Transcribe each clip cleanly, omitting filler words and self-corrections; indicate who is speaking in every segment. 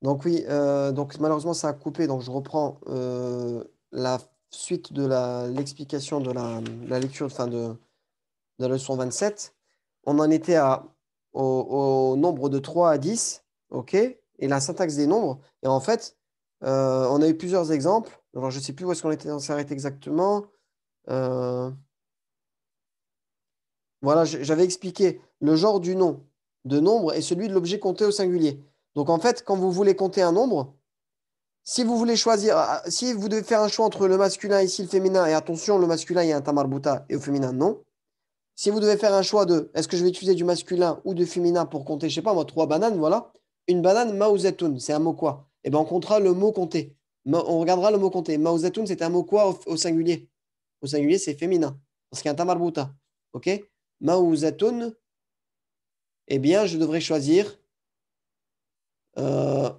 Speaker 1: Donc oui, donc malheureusement ça a coupé, donc je reprends la suite de l'explication de la lecture de la leçon 27. On en était au nombre de 3 à 10, ok? Et la syntaxe des nombres. Et en fait, on a eu plusieurs exemples. Alors je ne sais plus où est-ce qu'on était, on s'est arrêté exactement. Euh, voilà, j'avais expliqué le genre du nom de nombre et celui de l'objet compté au singulier. Donc en fait, quand vous voulez compter un nombre, si vous voulez choisir, si vous devez faire un choix entre le masculin ici, le féminin, et attention, le masculin, il y a un tamarbuta, et au féminin, non. Si vous devez faire un choix de est-ce que je vais utiliser du masculin ou du féminin pour compter, je sais pas moi, 3 bananes, voilà. Une banane, maouzetoun, c'est un mot quoi? Eh bien, on comptera le mot compter. On regardera le mot compter. Maouzetoun, c'est un mot quoi au singulier? Au singulier, c'est féminin, parce qu'il y a un tamarbuta. OK? Maouzetoun, eh bien, euh,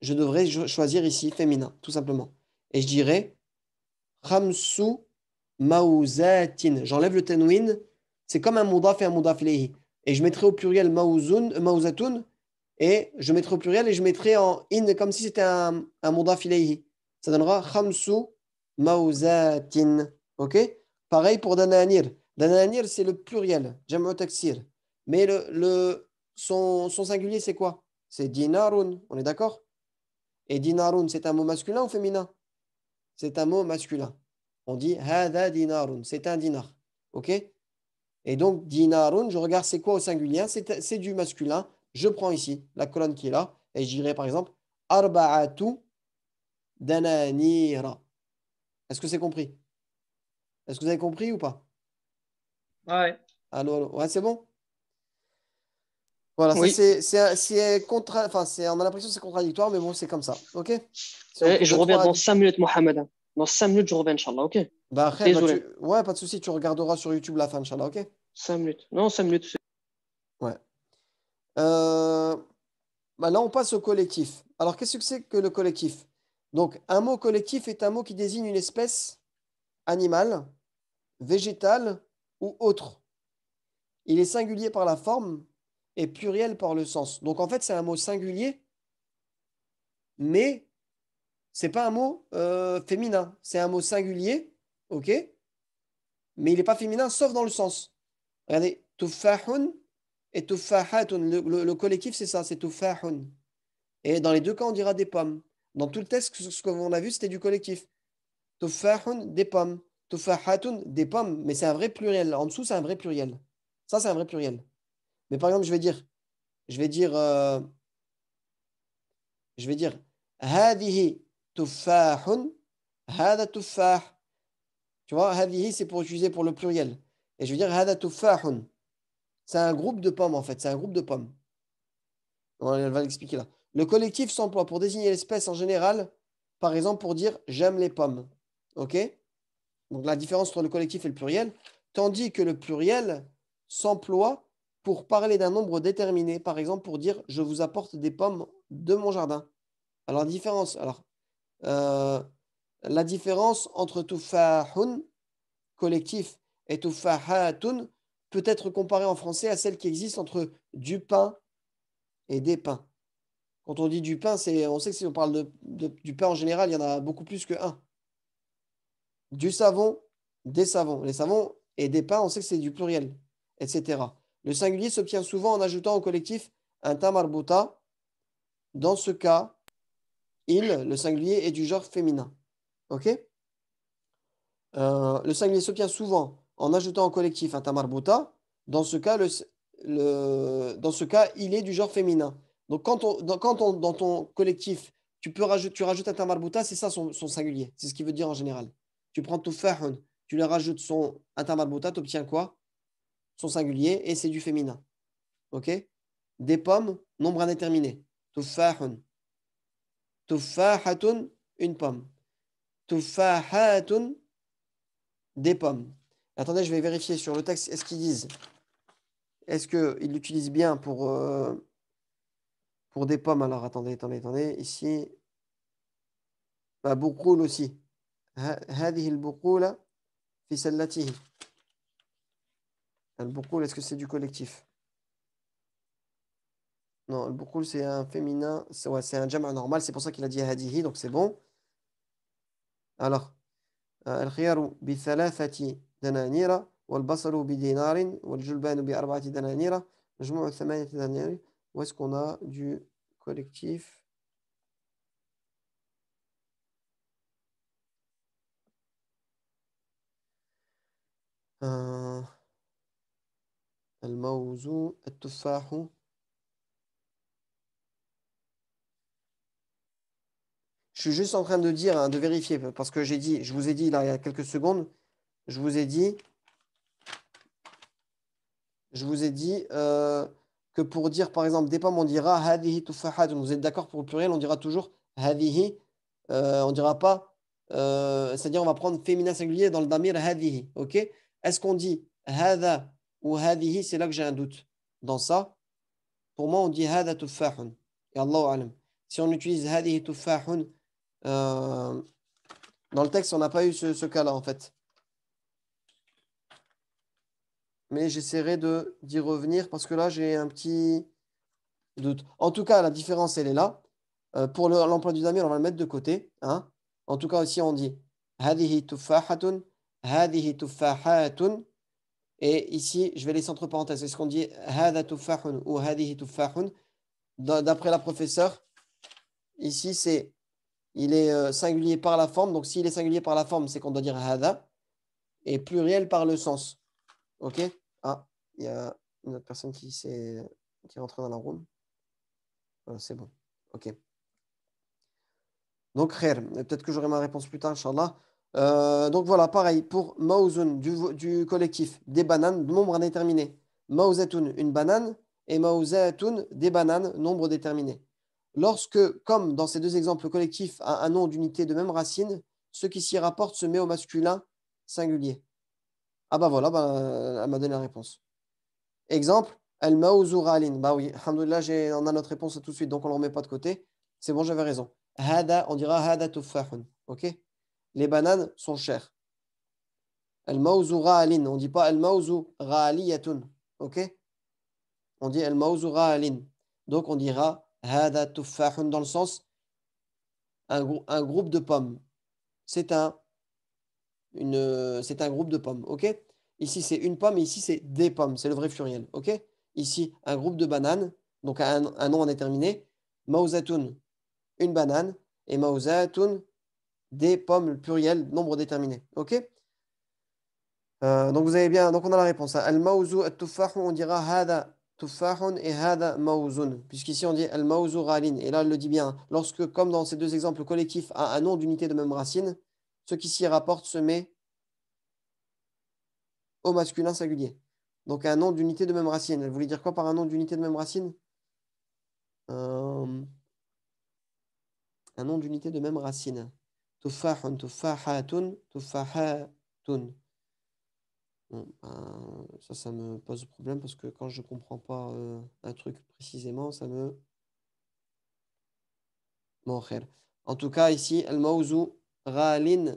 Speaker 1: je devrais choisir ici féminin, tout simplement. Et je dirais khamsu maouzatin. J'enlève le tanwin. C'est comme un mudaf et un mudaf ilayhi. Et je mettrai au pluriel maouzatun. Et je mettrai au pluriel et je mettrai en in comme si c'était un mudaf ilayhi. Ça donnera khamsu maouzatin. OK? Pareil pour dananir. Dananir, c'est le pluriel. Jam'u taksir. Mais son singulier, c'est quoi? C'est dinarun. On est d'accord? Et dinarun, c'est un mot masculin ou féminin? C'est un mot masculin. On dit hada dinarun, c'est un dinar. OK? Et donc dinarun, je regarde c'est quoi au singulier, c'est du masculin. Je prends ici la colonne qui est là et je dirais par exemple arba'atu dananira. Est-ce que c'est compris? Est-ce que vous avez compris ou pas?
Speaker 2: Ouais.
Speaker 1: Allô, allô. Ouais, c'est bon? Voilà, ça
Speaker 2: Oui.
Speaker 1: enfin, on a l'impression que c'est contradictoire, mais bon, c'est comme ça. OK? Si on compte
Speaker 2: Je
Speaker 1: de
Speaker 2: reviens
Speaker 1: 3 à
Speaker 2: dans
Speaker 1: 10.
Speaker 2: 5 minutes, Mohamed. Dans 5 minutes, je reviens, Inch'Allah, ok?
Speaker 1: Bah après,
Speaker 2: Désolé.
Speaker 1: ouais, pas de souci, tu regarderas sur YouTube la fin, Inch'Allah, OK?
Speaker 2: 5 minutes. Non, 5 minutes.
Speaker 1: Ouais. Euh, Bah là, on passe au collectif. Alors, qu'est-ce que c'est que le collectif? Donc, un mot collectif est un mot qui désigne une espèce animale, végétale ou autre. Il est singulier par la forme et pluriel par le sens. Donc, en fait, c'est un mot singulier, mais c'est pas un mot féminin. C'est un mot singulier, ok? Mais il n'est pas féminin, sauf dans le sens. Regardez, tuffahun et tuffahatun. Le collectif, c'est ça, c'est tuffahun. Et dans les deux cas, on dira des pommes. Dans tout le texte, ce qu'on a vu, c'était du collectif. Tuffahun, des pommes. Tuffahatun, des pommes. Mais c'est un vrai pluriel. En dessous, c'est un vrai pluriel. Ça, c'est un vrai pluriel. Mais par exemple, je vais dire, euh, je vais dire, هذه تفاح, هذا تفاح. Tu vois, هذه, c'est pour utiliser pour le pluriel. Et je vais dire, هذا تفاح. C'est un groupe de pommes, en fait. C'est un groupe de pommes. On va l'expliquer là. Le collectif s'emploie pour désigner l'espèce en général, par exemple pour dire j'aime les pommes. OK? Donc la différence entre le collectif et le pluriel, tandis que le pluriel s'emploie pour parler d'un nombre déterminé, par exemple pour dire je vous apporte des pommes de mon jardin. Alors euh, la différence entre tufahun collectif et tufahatun peut être comparée en français à celle qui existe entre du pain et des pains. Quand on dit du pain, on sait que si on parle du pain en général, il y en a beaucoup plus que un. Du savon, des savons. Les savons et des pains, on sait que c'est du pluriel, etc. Le singulier s'obtient souvent en ajoutant au collectif un tamarbuta. Dans ce cas, le singulier, est du genre féminin. OK? Le singulier s'obtient souvent en ajoutant au collectif un tamarbuta. Dans ce cas, dans ce cas, il est du genre féminin. Donc, dans ton collectif, tu rajoutes un tamarbuta, c'est ça son singulier. C'est ce qu'il veut dire en général. Tu prends tufahun, tu lui rajoutes un tamarbuta, tu obtiens quoi? Son singulier, et c'est du féminin. OK? Des pommes, nombre indéterminé. Tufahun. Tufahatun, une pomme. Tufahatun, des pommes. Attendez, je vais vérifier sur le texte. Est-ce qu'ils l'utilisent bien pour des pommes? Alors, attendez. Ici, bah, boukoul aussi. هذه البقولة في سلته. Le boukoul, est-ce que c'est du collectif? Non, le boukoul, c'est un féminin. Ouais, c'est un jama' normal. C'est pour ça qu'il a dit hadihi, donc c'est bon. Alors, الخيار بثلاثة دنانير والبصل بدينار والجلبان بأربعة دنانير مجموع ثمانية دنانير. Où est-ce qu'on a du collectif? Euh, الموز التفاح. Je suis juste en train de dire, hein, de vérifier, parce que je vous ai dit là il y a quelques secondes, je vous ai dit, que pour dire par exemple des pommes, on dira hadihi tufahatun. Vous êtes d'accord pour le pluriel, on dira toujours hadihi. On dira pas, c'est-à-dire on va prendre féminin singulier dans le damir hadihi. Ok? Est-ce qu'on dit hada ou hadihi? C'est là que j'ai un doute. Dans ça, pour moi, on dit hada tufahun. Et Allahu alam. Si on utilise hadihi tufahun, euh, dans le texte, on n'a pas eu ce cas-là en fait. Mais j'essaierai d'y revenir parce que là, j'ai un petit doute. En tout cas, la différence, elle est là. Pour l'emploi du damir, on va le mettre de côté. Hein. En tout cas, ici, on dit hadihi tufahatun, hadihi tufahatun. Et ici, je vais laisser entre parenthèses. Est-ce qu'on dit hada tufahun ou hadihi tufahun? D'après la professeure, ici, il est singulier par la forme. Donc, s'il est singulier par la forme, c'est qu'on doit dire hada. Et pluriel par le sens. OK? Ah, il y a une autre personne qui est rentrée dans la room. Voilà, c'est bon. OK. Donc, khair. Peut-être que j'aurai ma réponse plus tard, Inch'Allah. Donc voilà, pareil, pour mauzun du collectif, des bananes, nombre indéterminé. Mauzatun, une banane, et mauzatun, des bananes, nombre déterminé. Lorsque, comme dans ces deux exemples collectifs, a un nom d'unité de même racine, ce qui s'y rapporte se met au masculin singulier. Ah bah voilà, bah, elle m'a donné la réponse. Exemple, al-mawzu ghalin. Bah oui, alhamdoulilah, on a notre réponse tout de suite, donc on ne le remet pas de côté. C'est bon, j'avais raison. Hada, on dira hada tuffahun. Ok? Les bananes sont chères. Al-mawzu ghalin. On ne dit pas al-mawzu ghaliyatun. Ok? On dit al-mawzu ghalin. Donc on dira hada tuffahun dans le sens un groupe de pommes. C'est c'est un groupe de pommes. Ok? Ici, c'est une pomme et ici, c'est des pommes. C'est le vrai pluriel. Ok? Ici, un groupe de bananes, donc un nom indéterminé. Mauzatun, une banane. Et mauzatun, des pommes, le pluriel, nombre déterminé. Ok? Donc vous avez bien, donc on a la réponse. Hein. Al-mawzu at-tuffahu, on dira hada tuffahun et hada mawzun. Puisqu'ici on dit al-mawzu ghalin. Et là, elle le dit bien. Lorsque, comme dans ces deux exemples collectifs, a un nom d'unité de même racine, ce qui s'y rapporte se met au masculin singulier. Donc un nom d'unité de même racine. Elle voulait dire quoi par un nom d'unité de même racine? Euh, un nom d'unité de même racine. Tuffahun, tuffahatun, tuffahatun. Bon, ça me pose problème parce que quand je comprends pas un truc précisément, ça me... Bon, khair. En tout cas, ici, al-mawzu ghalin,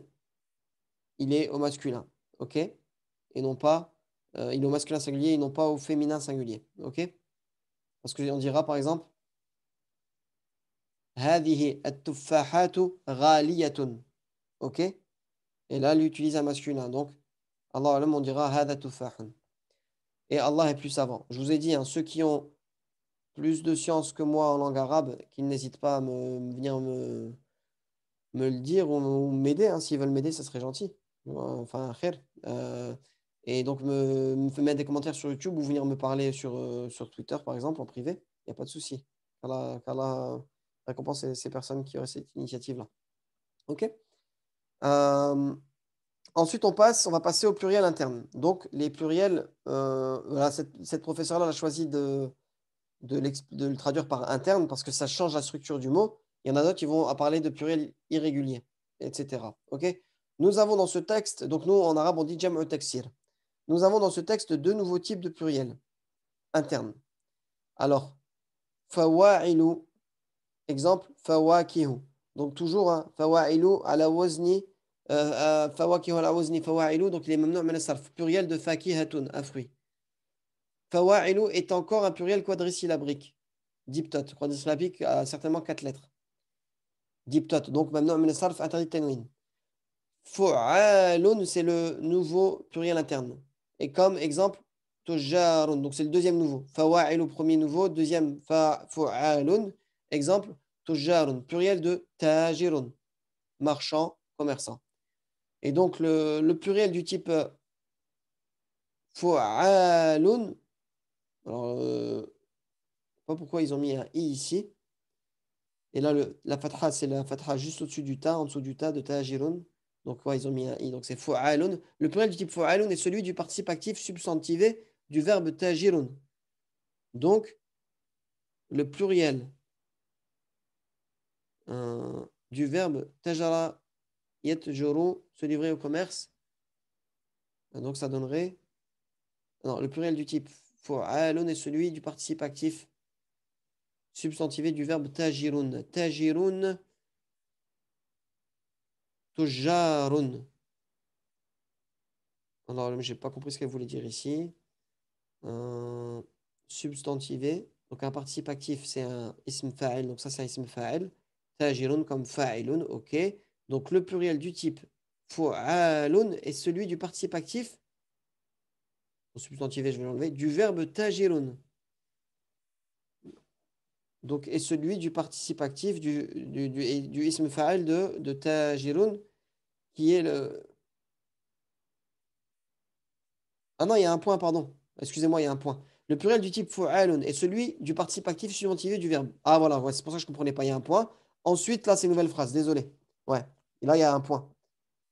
Speaker 1: il est au masculin. OK? Et non pas... il est au masculin singulier et non pas au féminin singulier. OK? Parce qu'on dira, par exemple, هذه التفاحات غالية. OK? Et là, il utilise un masculin. Donc, Allah alam, on dira هذا تفاح. Et Allah est plus savant. Je vous ai dit, hein, ceux qui ont plus de science que moi en langue arabe, qu'ils n'hésitent pas à venir me le dire ou m'aider. Hein. S'ils veulent m'aider, ça serait gentil. Enfin, khair. Et donc, me mettre des commentaires sur YouTube ou venir me parler sur Twitter, par exemple, en privé. Il n'y a pas de souci. Qu'Allah récompense ces personnes qui auraient cette initiative-là. OK? Euh, Ensuite, on va passer au pluriel interne. Donc, les pluriels, voilà, cette professeure-là elle a choisi de le traduire par interne parce que ça change la structure du mot. Il y en a d'autres qui vont parler de pluriel irrégulier, etc. OK? Nous avons dans ce texte, donc nous en arabe on dit jam'u taksir. Nous avons dans ce texte deux nouveaux types de pluriels internes. Alors, fawa'ilu, exemple, fawakihu. Donc toujours, hein, fawa'ilu ala wazni, fawakihu ala wazni fawa'ilu, donc il est mamnu' min as-sarf, pluriel de fakihatun, un fruit. Fawa'ilu est encore un pluriel quadrisyllabrique. Diptot. Croisement syllabique a certainement 4 lettres. Diptot. Donc maintenant, min sarf interdit de tanwin. Fu'alun, c'est le nouveau pluriel interne. Et comme exemple, tujarun. Donc c'est le deuxième nouveau. Fawa'il au premier nouveau. Deuxième, fu'alun. Exemple, tujarun. Pluriel de tajirun. Marchand, commerçant. Et donc le pluriel du type fu'alun. Alors, pas pourquoi ils ont mis un i ici. Et là, la fatha, c'est la fatha juste au-dessus du ta, en dessous du ta de tajirun. Donc, ouais, ils ont mis un i. Donc, c'est fu'alun. Le pluriel du type fu'alun est celui du participe actif substantivé du verbe tajirun. Donc, le pluriel du verbe tajara yatjuru, se livrer au commerce. Donc, ça donnerait. Non, le pluriel du type fu'alun est celui du participe actif substantivé du verbe tajirun. Tajirun, tujarun. Alors, j'ai pas compris ce qu'elle voulait dire ici. Substantivé. Donc, un participe actif, c'est un ism fa'il. Donc, ça, c'est un ism fa'il. Tajirun comme fa'ilun. OK. Donc, le pluriel du type fu'alun est celui du participe actif. Substantivé, je vais l'enlever. Du verbe tajirun. Donc, est celui du participe actif du ism fa'il de tajirun, qui est le. Ah non, il y a un point, pardon. Excusez-moi, il y a un point. Le pluriel du type fu'alun est celui du participe actif substantivé du verbe. Ah voilà, ouais, c'est pour ça que je ne comprenais pas. Il y a un point. Ensuite, là, c'est une nouvelle phrase. Désolé. Ouais. Et là, il y a un point.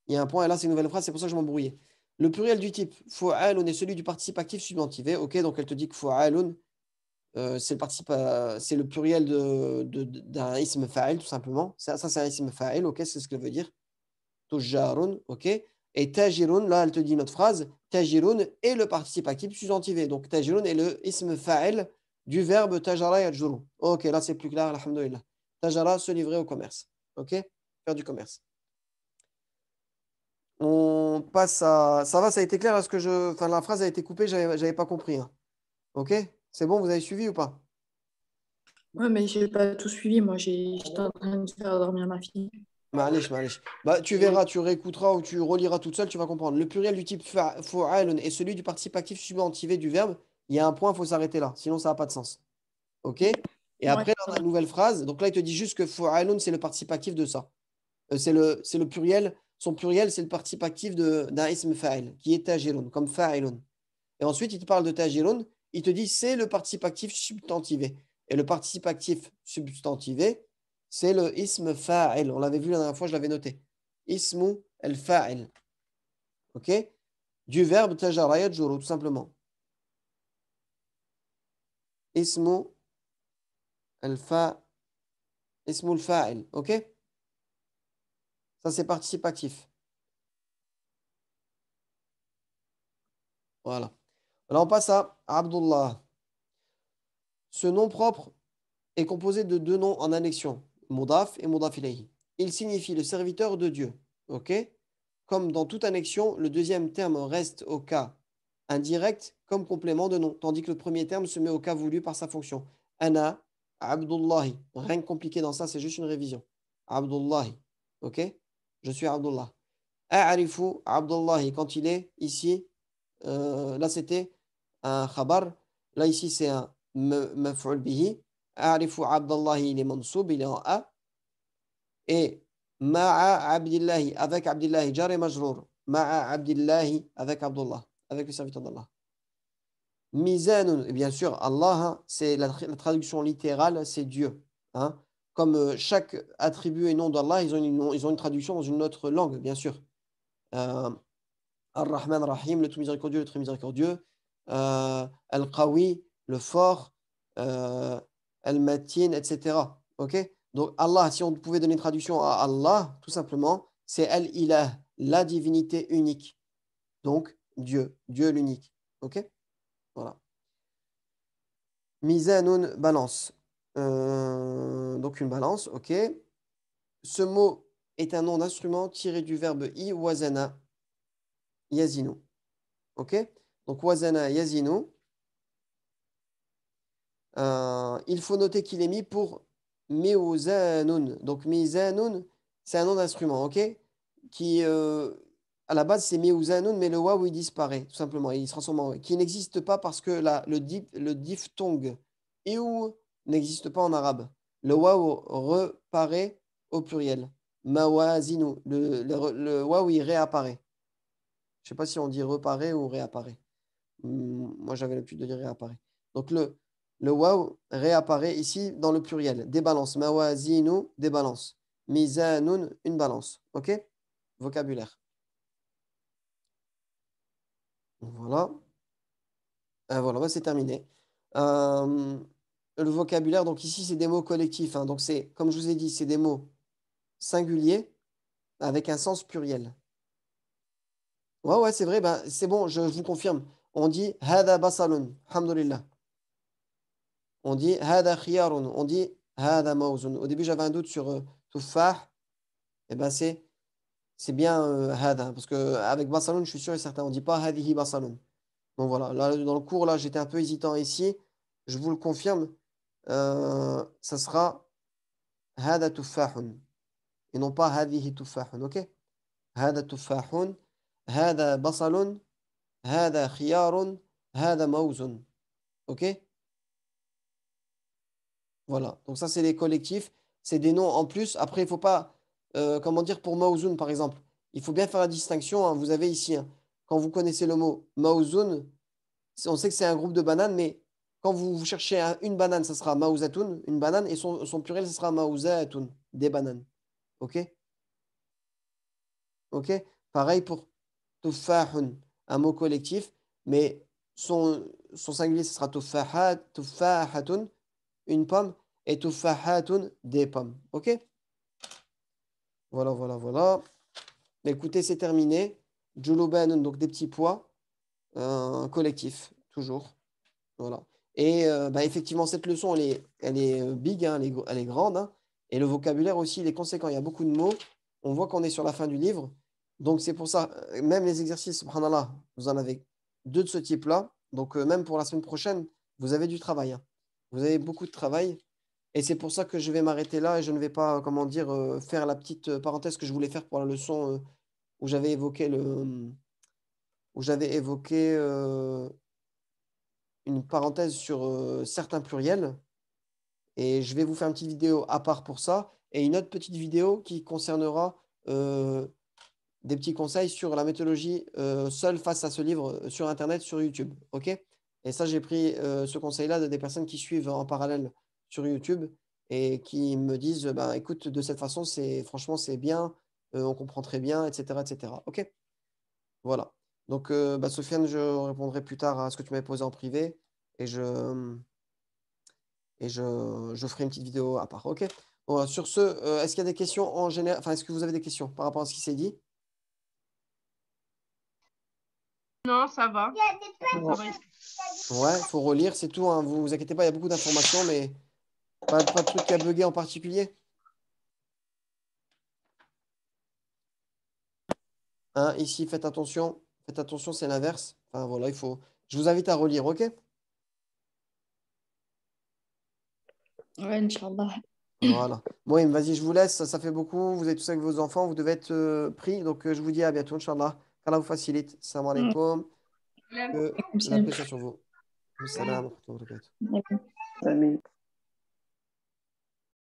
Speaker 1: Il y a un point et là, c'est une nouvelle phrase. C'est pour ça que je m'embrouillais. Le pluriel du type fu'alun est celui du participe actif substantivé. Ok, donc elle te dit que fu'alun, c'est le pluriel d'un ism fa'il, tout simplement. Ça c'est un ism fa'il. Ok, c'est ce que ça veut dire. Tujarun, ok. Et tajirun, là, elle te dit notre phrase, tajirun est le participe actif substantivé. Donc, tajirun est le ism fa'il du verbe tajara yajuru. Ok, là, c'est plus clair, alhamdoulilah. Tajara, se livrer au commerce. Ok, faire du commerce. On passe à. Ça va, ça a été clair, est-ce que je. Enfin, la phrase a été coupée, j'avais pas compris, hein. Ok, c'est bon, vous avez suivi ou pas?
Speaker 3: Ouais, mais j'ai pas tout suivi. Moi, j'étais en train de faire dormir ma fille.
Speaker 1: Ma'alish, ma'alish. Bah, tu verras, tu réécouteras ou tu reliras toute seule, tu vas comprendre. Le pluriel du type fu'alun est celui du participe actif substantivé du verbe. Il y a un point, il faut s'arrêter là, sinon ça n'a pas de sens. OK? Et
Speaker 3: Ouais,
Speaker 1: après, dans la nouvelle phrase, donc là, il te dit juste que fu'alun, c'est le participe actif de ça. C'est le pluriel. Son pluriel, c'est le participe actif d'un ism fa'il, qui est tajirun, comme fa'ilun. Et ensuite, il te parle de tajirun, il te dit c'est le participe actif substantivé. Et le participe actif substantivé, c'est le ism fa'il. On l'avait vu la dernière fois, je l'avais noté. Ismu al-fa'il. OK? Du verbe tajara yajuru, tout simplement. Ismu al-fa, ismu al-fa'il. OK? Ça, c'est participe actif. Voilà. Alors, on passe à Abdullah. Ce nom propre est composé de deux noms en annexion, Mudaf et Mudaf ilayhi. Il signifie le serviteur de Dieu. OK? Comme dans toute annexion, le deuxième terme reste au cas indirect comme complément de nom, tandis que le premier terme se met au cas voulu par sa fonction. Ana, Abdullahi. Rien de compliqué dans ça, c'est juste une révision. Abdullahi. OK? Je suis Abdullah. A'rifu Abdullahi. Quand il est ici, là c'était un khabar. Là ici c'est un maf'ul bihi. A'rifu Abdullahi, il est mansoub, il est en A. Et ma'a Abdillahi, avec Abdillahi, jar et majrour. Ma'a Abdillahi, avec Abdullah, avec le serviteur d'Allah. Mizanun, et bien sûr, Allah, hein, c'est la traduction littérale, c'est Dieu. Hein. Comme chaque attribut et nom d'Allah, ils ont une traduction dans une autre langue, bien sûr. Ar-Rahman Rahim, le tout miséricordieux, le très miséricordieux. Al-Qawi, le fort. Al-Matin, etc. Ok? Donc Allah, si on pouvait donner une traduction à Allah, tout simplement, c'est Al-Ilah, la divinité unique. Donc Dieu, Dieu l'unique. Ok? Voilà. Mizanun, balance. Donc une balance, ok. Ce mot est un nom d'instrument tiré du verbe i wazana yazinu. Ok? Donc wazana yazinu. Il faut noter qu'il est mis pour Mewzanun. Donc Mizanun, c'est un nom d'instrument, ok? Qui, à la base, c'est Mewzanun, mais le waouh, il disparaît, tout simplement. Il se transforme en waouh, qui n'existe pas parce que le diphtongue Ew n'existe pas en arabe. Le waouh reparaît au pluriel. Mawazinu. Le waouh, il réapparaît. Je sais pas si on dit reparaît ou réapparaît. Moi, j'avais l'habitude de dire réapparaît. Donc, le waouh réapparaît ici dans le pluriel. Des balances. Mawazinu, des balances. Mizanun, une balance. OK? Vocabulaire. Voilà. Voilà, bah, c'est terminé. Euh, le vocabulaire, donc ici, c'est des mots collectifs, hein. Donc, c'est, comme je vous ai dit, c'est des mots singuliers avec un sens pluriel. Ouais, ouais, c'est vrai. Ben, c'est bon, je vous confirme. On dit hada basalun. Alhamdulillah. On dit hada khiyarun. On dit hada mauzun. Au début, j'avais un doute sur tuffah. Et ben, c'est bien hada. Parce qu'avec basalun, je suis sûr et certain. On dit pas hadihi basalun. Donc voilà. Là, dans le cours, là, j'étais un peu hésitant ici. Je vous le confirme. Ça sera hada tuffahun. Et non pas hadihi tuffahun. OK? Hada tuffahun. Hada basalun. Hada khiyarun. Hada mauzun. OK? Voilà. Donc ça, c'est les collectifs. C'est des noms en plus. Après, il faut pas, comment dire, pour Maouzoun, par exemple. Il faut bien faire la distinction, hein. Vous avez ici, hein, quand vous connaissez le mot Maouzoun, on sait que c'est un groupe de bananes, mais quand vous cherchez une banane, ça sera Maouzatoun, une banane, et son pluriel, ça sera Maouzatoun, des bananes. OK? OK? Pareil pour Tuffahun, un mot collectif, mais son singulier, ce sera Tuffahatun, une pomme, et Tuffahatun, des pommes. OK? Voilà, voilà, voilà. Mais écoutez, c'est terminé. Julubanun, donc des petits pois collectifs, toujours. Voilà. Et bah, effectivement, cette leçon, elle est big, hein, elle est grande, hein. Et le vocabulaire aussi, il est conséquent. Il y a beaucoup de mots. On voit qu'on est sur la fin du livre. Donc, c'est pour ça, même les exercices, subhanallah, vous en avez deux de ce type-là. Donc, même pour la semaine prochaine, vous avez du travail, hein. Vous avez beaucoup de travail. Et c'est pour ça que je vais m'arrêter là et je ne vais pas, comment dire, faire la petite parenthèse que je voulais faire pour la leçon où j'avais évoqué une parenthèse sur certains pluriels. Et je vais vous faire une petite vidéo à part pour ça et une autre petite vidéo qui concernera des petits conseils sur la méthodologie seule face à ce livre sur Internet, sur YouTube. OK? Et ça, j'ai pris ce conseil-là de des personnes qui suivent en parallèle sur YouTube et qui me disent, bah, écoute, de cette façon, franchement, c'est bien, on comprend très bien, etc., etc. OK? Voilà. Donc, bah, Sofiane, je répondrai plus tard à ce que tu m'avais posé en privé et je ferai une petite vidéo à part. OK? Bon, sur ce, est-ce qu'il y a des questions en général? Enfin, est-ce que vous avez des questions par rapport à ce qui s'est dit?
Speaker 4: Non, ça va.
Speaker 1: Bon. Ouais, il faut relire, c'est tout, hein. Vous inquiétez pas, il y a beaucoup d'informations, mais pas de truc qui a bugué en particulier. Hein, ici, faites attention. Faites attention, c'est l'inverse. Enfin, voilà, il faut. Je vous invite à relire, OK?
Speaker 3: Ouais, Inch'Allah.
Speaker 1: Voilà. Bon, vas-y, je vous laisse. Ça fait beaucoup. Vous êtes tous avec vos enfants. Vous devez être pris. Donc, je vous dis à bientôt, Inch'Allah. Qu'Allah vous facilite. Salam
Speaker 3: Mm.
Speaker 1: alaikum. Que
Speaker 3: Comme
Speaker 1: la
Speaker 3: ça.
Speaker 1: paix soit sur vous. Salam wa rahmatullahi wa barakatuh.
Speaker 3: D'accord.
Speaker 2: Amin.